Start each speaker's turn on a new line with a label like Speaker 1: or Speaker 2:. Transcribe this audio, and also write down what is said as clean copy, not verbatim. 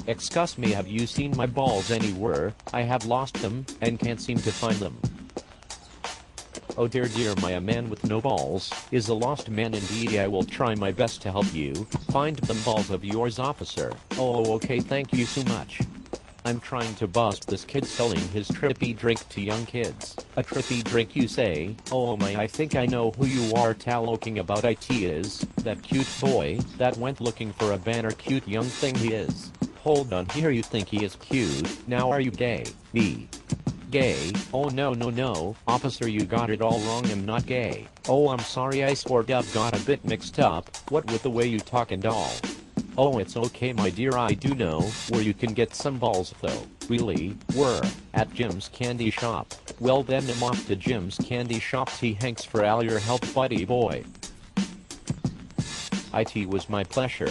Speaker 1: Excuse me, have you seen my balls anywhere? I have lost them, and can't seem to find them. Oh dear my a man with no balls is a lost man indeed. I will try my best to help you find them balls of yours, officer. Oh okay, thank you so much. I'm trying to bust this kid selling his trippy drink to young kids. A trippy drink, you say? Oh my, I think I know who you are talking about. It is that cute boy that went looking for a banner. Cute young thing he is. Hold on here, you think he is cute? Now are you gay? Me? Gay? Oh no, officer, you got it all wrong. I'm not gay. Oh I'm sorry, I sort of got a bit mixed up, what with the way you talk and all. Oh it's okay my dear, I do know where you can get some balls though. Really? Where? At Jim's Candy Shop. Well then I'm off to Jim's Candy Shop. Thanks for all your help buddy boy. It was my pleasure.